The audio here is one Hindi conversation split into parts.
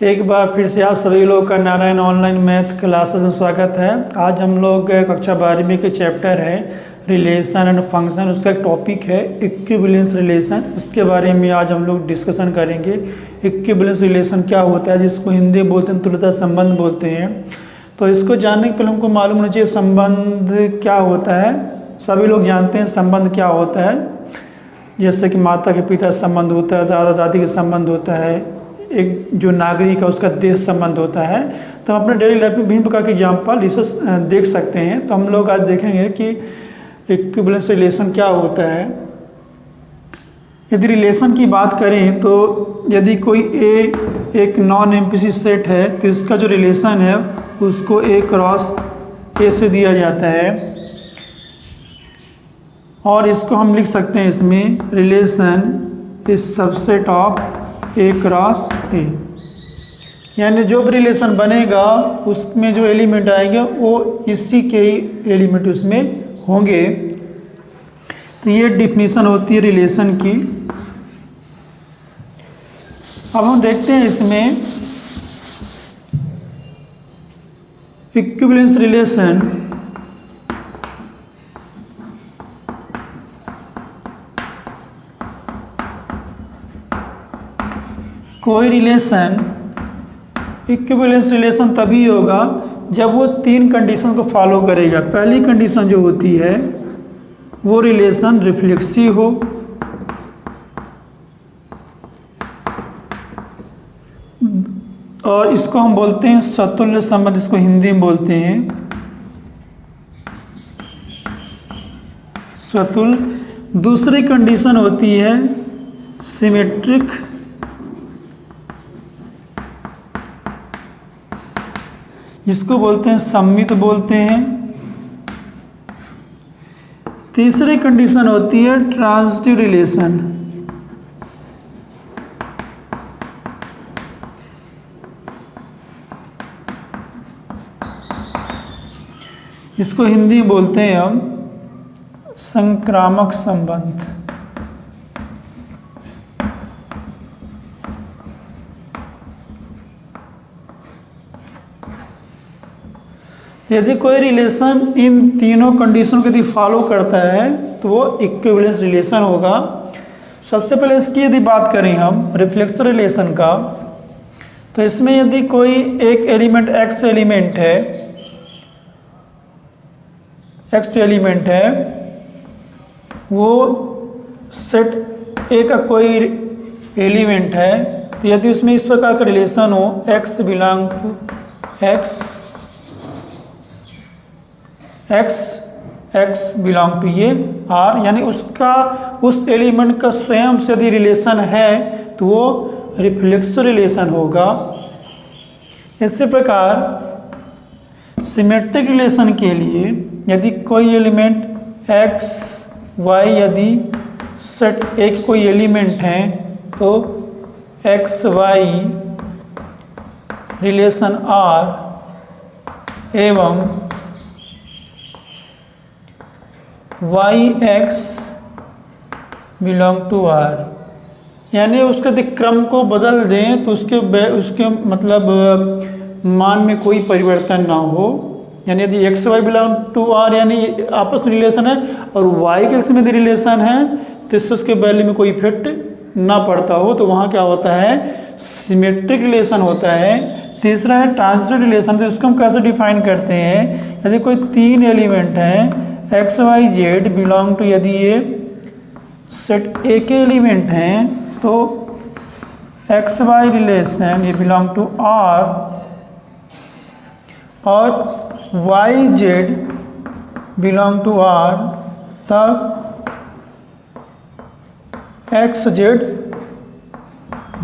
एक बार फिर से आप सभी लोग का नारायण ऑनलाइन मैथ क्लासेस में स्वागत है। आज हम लोग कक्षा 12वीं के चैप्टर है रिलेशन एंड फंक्शन, उसका एक टॉपिक है इक्विवेलेंस रिलेशन। इसके बारे में आज हम लोग डिस्कशन करेंगे। इक्विवेलेंस रिलेशन क्या होता है, जिसको हिंदी बोलते हैं तुल्यता संबंध बोलते हैं। तो इसको जानने के पहले हमको मालूम होना चाहिए संबंध क्या होता है। सभी लोग जानते हैं संबंध क्या होता है, जैसे कि माता के पिता संबंध होता है, दादा दादी के संबंध होता है, एक जो नागरिक है उसका देश संबंध होता है। तो हम अपने डेली लाइफ में विभिन्न प्रकार के एग्जाम्पल देख सकते हैं। तो हम लोग आज देखेंगे कि इक्विवेलेंस रिलेशन क्या होता है। यदि रिलेशन की बात करें तो यदि कोई एक नॉन एमपीसी सेट है तो इसका जो रिलेशन है उसको ए क्रॉस ए से दिया जाता है, और इसको हम लिख सकते हैं इसमें relation is subset of A cross ए। यानी जो भी रिलेशन बनेगा उसमें जो एलिमेंट आएंगे वो इसी के ही एलिमेंट उसमें होंगे। तो ये डिफिनीशन होती है रिलेशन की। अब हम देखते हैं इसमें इक्विवेलेंस रिलेशन कोई रिलेशन इक्विवेलेंस रिलेशन तभी होगा जब वो तीन कंडीशन को फॉलो करेगा। पहली कंडीशन जो होती है वो रिलेशन रिफ्लेक्सिव हो, और इसको हम बोलते हैं सतुल्य संबंध, इसको हिंदी में बोलते हैं सतुल्य। दूसरी कंडीशन होती है सिमेट्रिक, इसको बोलते हैं सममित बोलते हैं। तीसरी कंडीशन होती है ट्रांजिटिव रिलेशन, इसको हिंदी में बोलते हैं हम संक्रामक संबंध। यदि कोई रिलेशन इन तीनों कंडीशन को यदि फॉलो करता है तो वो इक्विवेलेंस रिलेशन होगा। सबसे पहले इसकी यदि बात करें हम रिफ्लेक्सिव रिलेशन का, तो इसमें यदि कोई एक एलिमेंट एक्स एलिमेंट है, वो सेट ए का कोई एलिमेंट है, तो यदि उसमें इस प्रकार का रिलेशन हो X belong to X, X belong to ये आर, यानी उसका उस एलिमेंट का स्वयं से यदि रिलेशन है तो वो रिफ्लेक्सिव रिलेशन होगा। इसी प्रकार सिमेट्रिक रिलेशन के लिए यदि कोई एलिमेंट एक्स वाई, यदि सेट ए के कोई एलिमेंट हैं तो एक्स वाई रिलेशन आर एवं Y X belong to R, यानी उसके यदि क्रम को बदल दें तो उसके मतलब मान में कोई परिवर्तन ना हो। यानी यदि X Y belong to R यानी आपस में रिलेशन है और वाई के एक्स में यदि रिलेशन है तो इससे उसके वैल्यू में कोई इफेक्ट ना पड़ता हो, तो वहाँ क्या होता है सिमेट्रिक रिलेशन होता है। तीसरा है ट्रांजिटिव रिलेशन। तो इसको हम कैसे डिफाइन करते हैं, यदि कोई तीन एलिमेंट हैं x y z belong to, यदि ये सेट ए के एलिमेंट हैं तो एक्स वाई रिलेशन ये बिलोंग टू आर, और y z belong to R, तब x z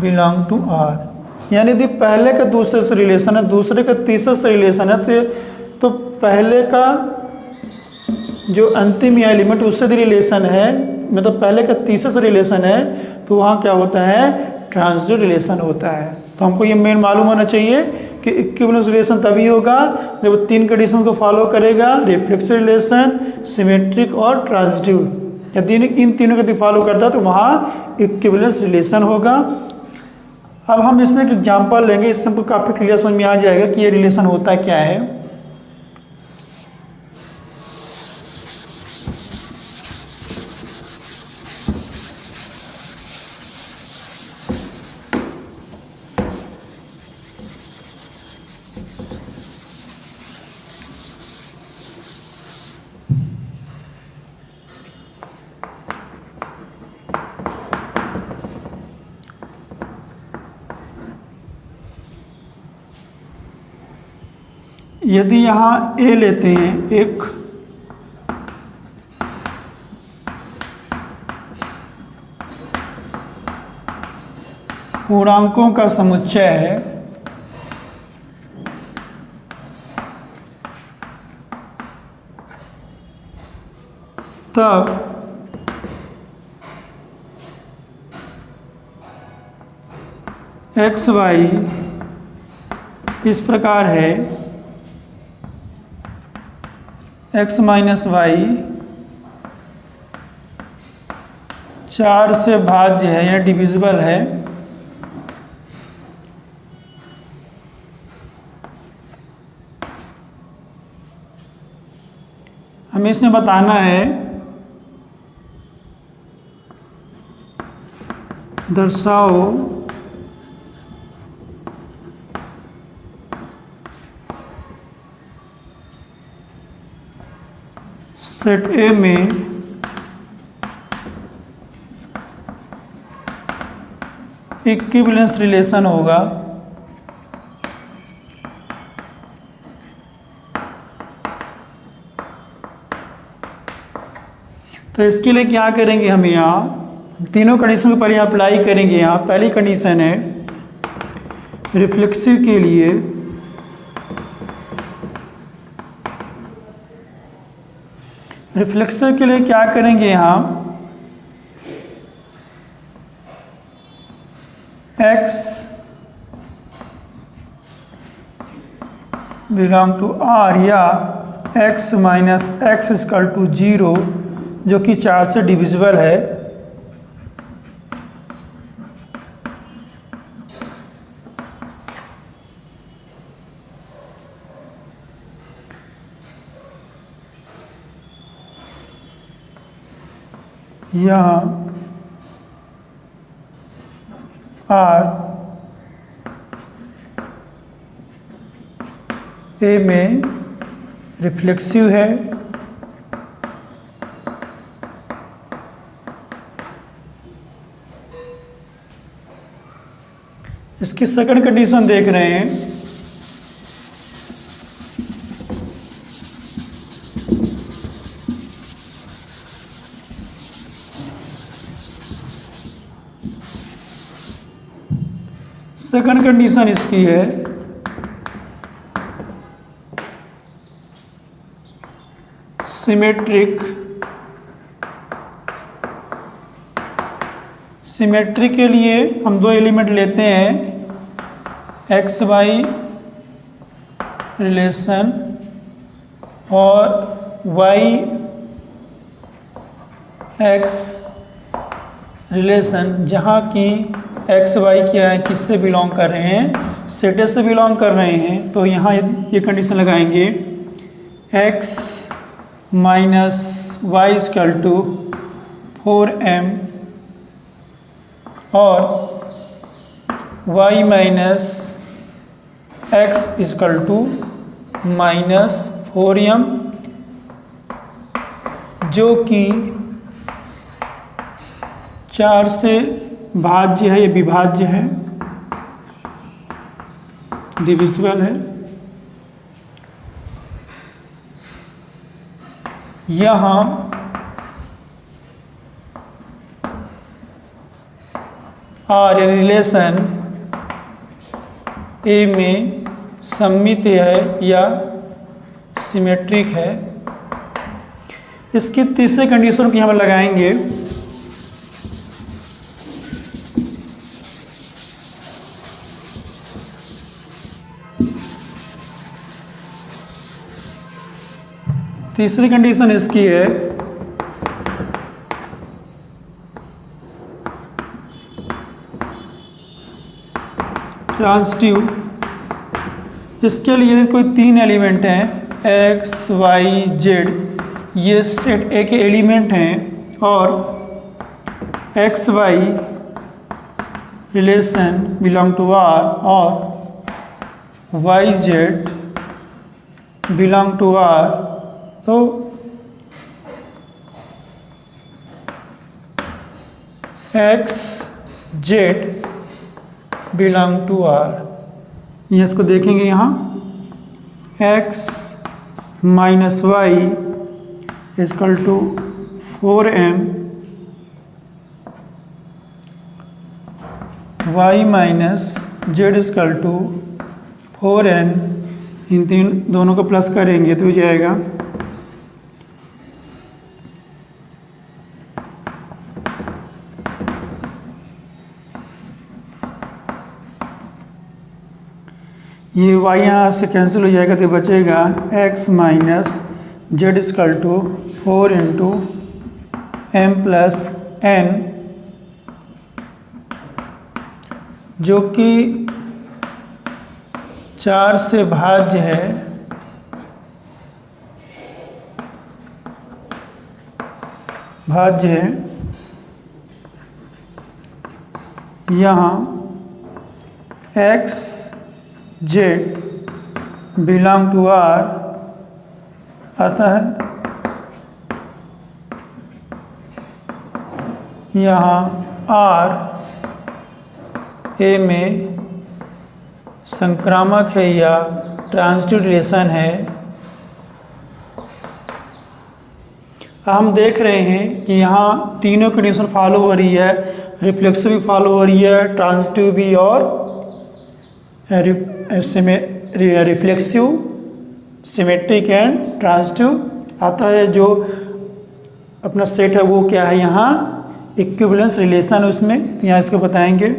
belong to R. यानी यदि पहले का दूसरे से रिलेशन है, दूसरे का तीसरे से रिलेशन है, तो पहले का जो अंतिम या एलिमेंट उससे भी रिलेशन है, मतलब पहले का तीसरे से रिलेशन है, तो वहाँ क्या होता है ट्रांजिटिव रिलेशन होता है। तो हमको ये मेन मालूम होना चाहिए कि इक्विवेलेंस रिलेशन तभी होगा जब वो तीन कंडीशन को फॉलो करेगा, रिफ्लेक्सिव रिलेशन, सिमेट्रिक और ट्रांजिटिव। यदि इन तीनों को फॉलो करता है तो वहाँ इक्विवेलेंस रिलेशन होगा। अब हम इसमें एक एग्जांपल लेंगे, इससे हमको काफ़ी क्लियर समझ में आ जाएगा कि ये रिलेशन होता क्या है। यदि यहाँ ए लेते हैं एक पूर्णांकों का समुच्चय है, तब एक्स वाई इस प्रकार है, x माइनस वाई 4 से भाज्य है या डिविजिबल है, हमें इसमें बताना है दर्शाओ सेट ए में इक्विवेलेंस रिलेशन होगा। तो इसके लिए क्या करेंगे, हम यहाँ तीनों कंडीशन को पहले अप्लाई करेंगे। यहाँ पहली कंडीशन है रिफ्लेक्सिव के लिए क्या करेंगे, यहाँ x बिलोंग टू R या x minus X equal to 0 जो कि 4 से डिविजिबल है, यहाँ R ए में रिफ्लेक्सिव है, इसकी सेकंड कंडीशन देख रहे हैं, सेकंड कंडीशन इसकी है सिमेट्रिक के लिए हम दो एलिमेंट लेते हैं, एक्स वाई रिलेशन और वाई एक्स रिलेशन, जहाँ की एक्स वाई क्या है, किससे बिलोंग कर रहे हैं, सेट ए से बिलोंग कर रहे हैं। तो यहाँ ये कंडीशन लगाएंगे x minus Y equal to 4m और y minus X equal to minus 4m, जो कि 4 से भाज्य है, ये विभाज्य है, डिविजिबल है। यहाँ R रिलेशन ए में सममित है या सिमेट्रिक है। इसकी तीसरी कंडीशन की हम लगाएंगे तीसरी कंडीशन इसकी है ट्रांजिटिव, इसके लिए कोई 3 एलिमेंट हैं x, y, z, ये सेट ए के एलिमेंट हैं और x Y relation belong to R और y z belong to R. तो x z belong to R, ये इसको देखेंगे यहाँ x minus y equal to 4m y minus Z equal to 4n, इन दोनों को प्लस करेंगे तो ये जाएगा ये y यहाँ से कैंसिल हो जाएगा तो बचेगा x minus Z equal to 4 into M plus N, जो कि 4 से भाज्य है, यहाँ x Z belong to R आता है, यहाँ आर ए में संक्रामक है या ट्रांजिटिव रिलेशन है। हम देख रहे हैं कि यहाँ तीनों कंडीशन फॉलो हो रही है, रिफ्लेक्सिव भी फॉलो हो रही है, ट्रांजिटिव भी और रिफ्लेक्सिव, सिमेट्रिक एंड ट्रांजिटिव आता है। जो अपना सेट है वो क्या है, यहाँ इक्विवेलेंस रिलेशन है उसमें, तो यहाँ इसको बताएंगे।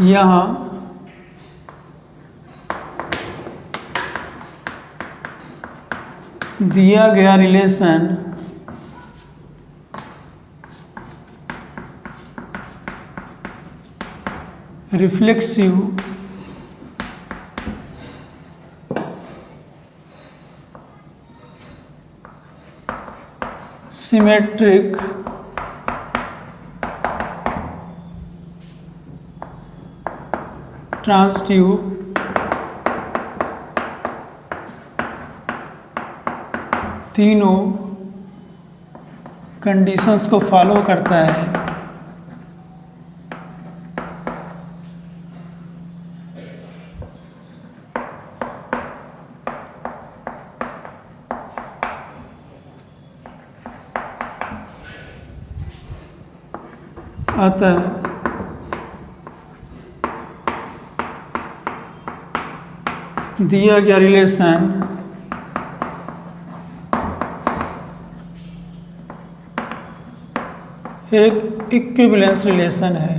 यहाँ दिया गया रिलेशन रिफ्लेक्सिव, सिमेट्रिक, ट्रांजिटिव, तीनों कंडीशंस को फॉलो करता है। आता है दिया गया रिलेशन एक इक्विवेलेंस रिलेशन है।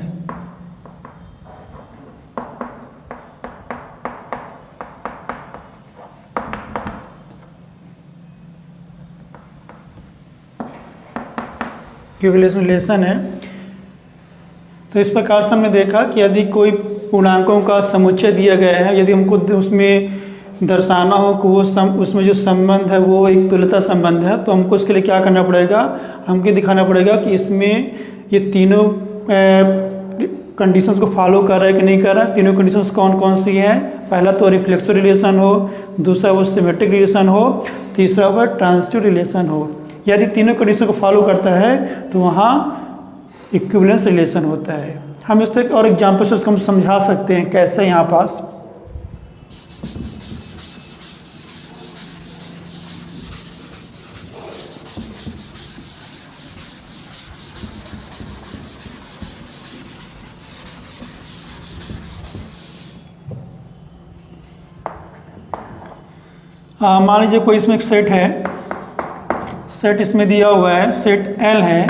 इक्विवेलेंस रिलेशन है तो इस प्रकार से हमने देखा कि यदि कोई पूर्णांकों का समुच्चय दिया गया है, यदि हमको उसमें दर्शाना हो कि वो उसमें जो संबंध है वो एक तुल्यता संबंध है, तो हमको इसके लिए क्या करना पड़ेगा, हमको दिखाना पड़ेगा कि इसमें ये तीनों कंडीशंस को फॉलो कर रहा है कि नहीं कर रहा है। तीनों कंडीशंस कौन कौन सी हैं, पहला तो रिफ्लेक्सिव रिलेशन हो, दूसरा वो सिमेट्रिक रिलेशन हो, तीसरा वो ट्रांजिटिव रिलेशन हो। यदि तीनों कंडीशन को फॉलो करता है तो वहाँ इक्विवेलेंस रिलेशन होता है। हम इस तरह और एग्जाम्पल से उसको हम समझा सकते हैं कैसे। यहाँ पास मान लीजिए कोई इसमें एक सेट है, सेट इसमें दिया हुआ है, सेट L है।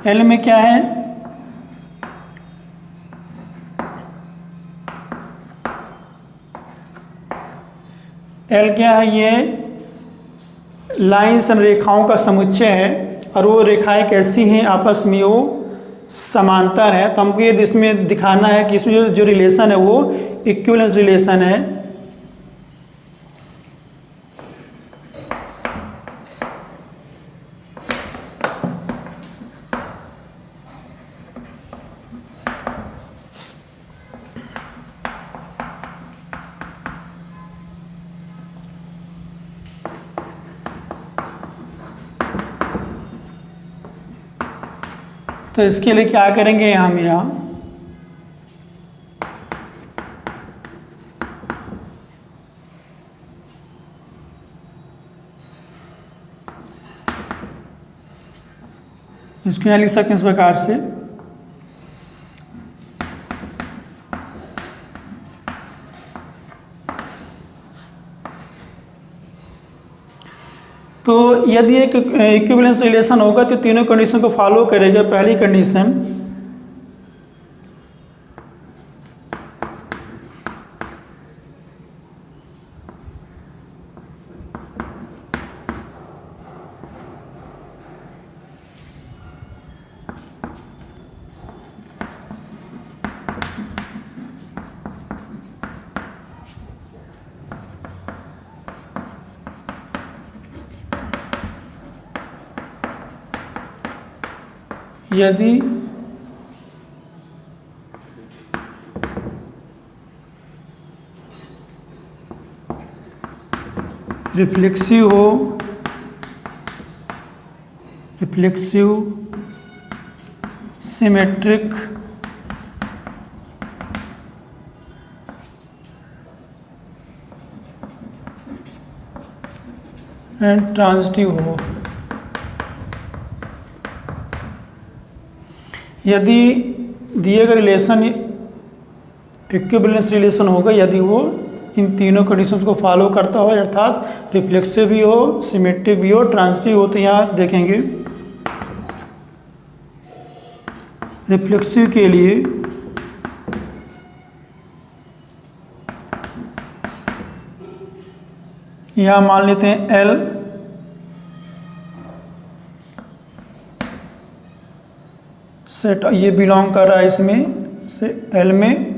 L में क्या है, एल क्या है, ये लाइन्स रेखाओं का समुच्चय है और वो रेखाएं कैसी हैं, आपस में वो समांतर है। तो हमको ये इसमें दिखाना है कि इसमें जो रिलेशन है वो इक्विवेलेंस रिलेशन है। तो इसके लिए क्या करेंगे हम यहाँ इसको यहाँ लिख सकते हैं इस प्रकार से। तो यदि एक इक्विवेलेंस रिलेशन होगा तो तीनों कंडीशन को फॉलो करेगा। पहली कंडीशन, यदि रिफ्लेक्सिव हो, रिफ्लेक्सिव, सिमेट्रिक एंड ट्रांजिटिव हो। यदि दिए गए रिलेशन इक्विवेलेंस रिलेशन होगा यदि वो इन तीनों कंडीशंस को फॉलो करता हो, अर्थात रिफ्लेक्सिव भी हो, सिमेट्रिक भी हो, ट्रांजिटिव हो। तो यहाँ देखेंगे रिफ्लेक्सिव के लिए यहाँ मान लेते हैं एल, सेट ये बिलोंग कर रहा है इसमें से एल में।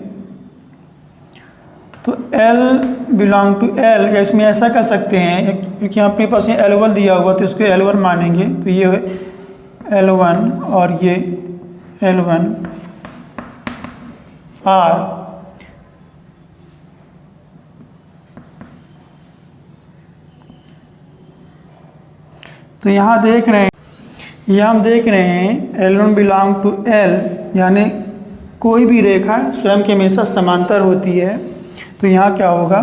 तो एल बिलोंग टू एल, या इसमें ऐसा कर सकते हैं क्योंकि यहाँ अपने पास L1 दिया हुआ तो इसको L1 मानेंगे। तो ये है L1 और ये L1 R। तो यहाँ देख रहे हैं, यह हम देख रहे हैं L1 बिलोंग टू L, यानी कोई भी रेखा स्वयं के हमेशा समांतर होती है। तो यहाँ क्या होगा,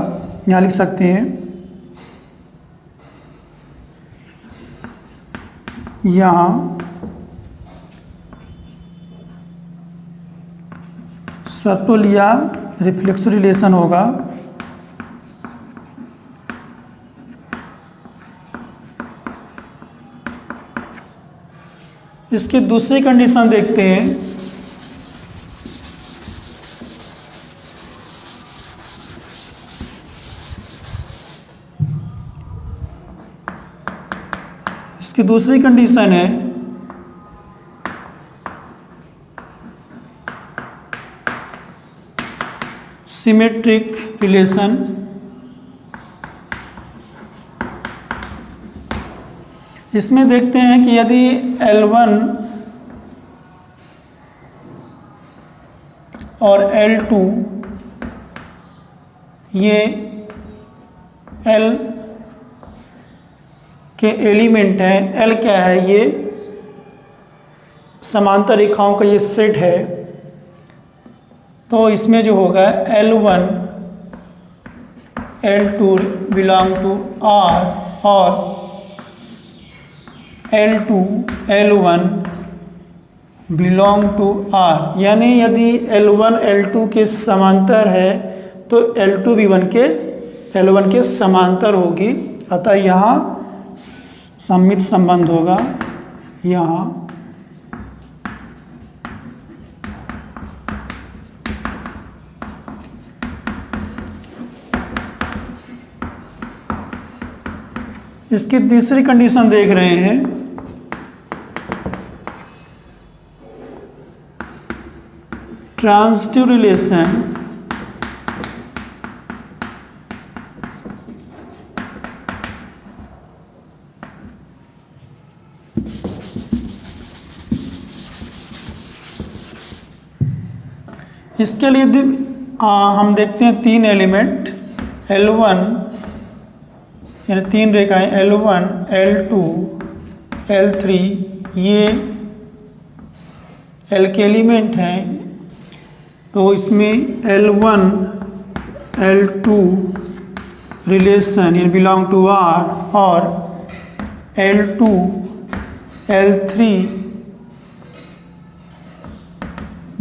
यहाँ लिख सकते हैं यहाँ स्वतुल्य या रिफ्लेक्सिव रिलेशन होगा। इसकी दूसरी कंडीशन देखते हैं। इसकी दूसरी कंडीशन है सिमेट्रिक रिलेशन। इसमें देखते हैं कि यदि L1 और L2 ये L के एलिमेंट हैं, L क्या है, ये समांतर रेखाओं का ये सेट है। तो इसमें जो होगा L1 L2 belong to R और L2 L1 belong to R, यानी यदि L1 L2 के समांतर है तो L2 भी L1 के समांतर होगी। अतः यहाँ सममित संबंध होगा। यहाँ इसकी तीसरी कंडीशन देख रहे हैं, ट्रांजिटिव रिलेशन इसके लिए हम देखते हैं 3 एलिमेंट L1 यानी 3 रेखाएं L1, L2, L3 ये L के एलिमेंट हैं। तो इसमें L1, L2 रिलेशन यानी बिलोंग टू R और L2, L3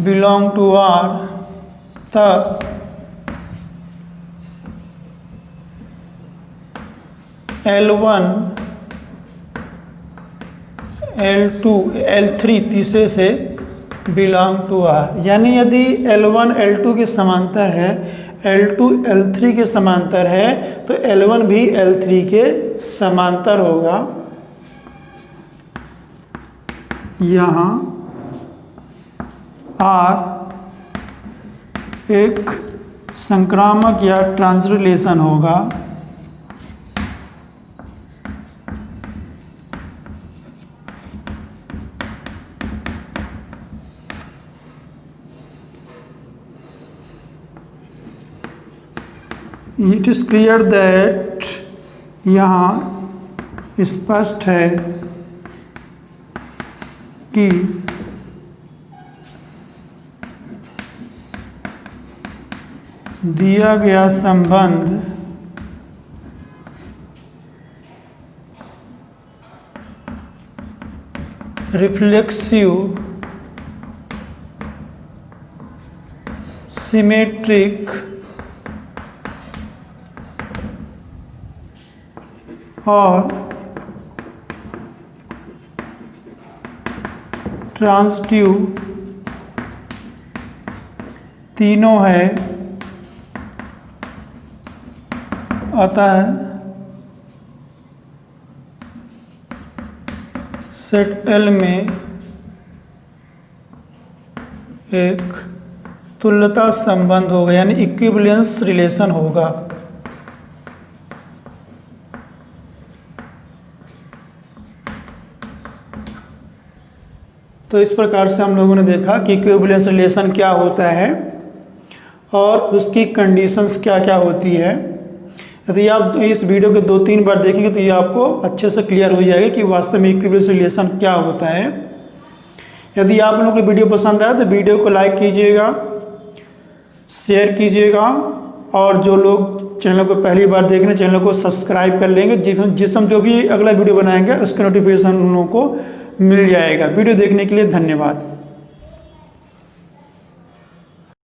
belong to R, तब L1, L2, L3 तीसरे से बिलोंग टू R। यानी यदि L1 L2 के समांतर है, L2 L3 के समांतर है, तो L1 भी L3 के समांतर होगा। यहाँ R एक संक्रामक या ट्रांसरिलेशन होगा। इट इज क्लियर दैट यहाँ स्पष्ट है कि दिया गया संबंध रिफ्लेक्सिव, सिमेट्रिक और ट्रांजिटिव तीनों है। अतः सेट L में एक तुल्यता संबंध होगा यानी इक्विवेलेंस रिलेशन होगा। तो इस प्रकार से हम लोगों ने देखा कि इक्विवेलेंस रिलेशन क्या होता है और उसकी कंडीशंस क्या क्या होती है। यदि आप इस वीडियो को 2-3 बार देखेंगे तो ये आपको अच्छे से क्लियर हो जाएगा कि वास्तव में इक्विवेलेंस रिलेशन क्या होता है। यदि आप लोगों को वीडियो पसंद आया तो वीडियो को लाइक कीजिएगा, शेयर कीजिएगा और जो लोग चैनल को पहली बार देख रहे हैं चैनल को सब्सक्राइब कर लेंगे, जिस हम जो भी अगला वीडियो बनाएंगे उसका नोटिफिकेशन उन लोगों को मिल जाएगा। वीडियो देखने के लिए धन्यवाद।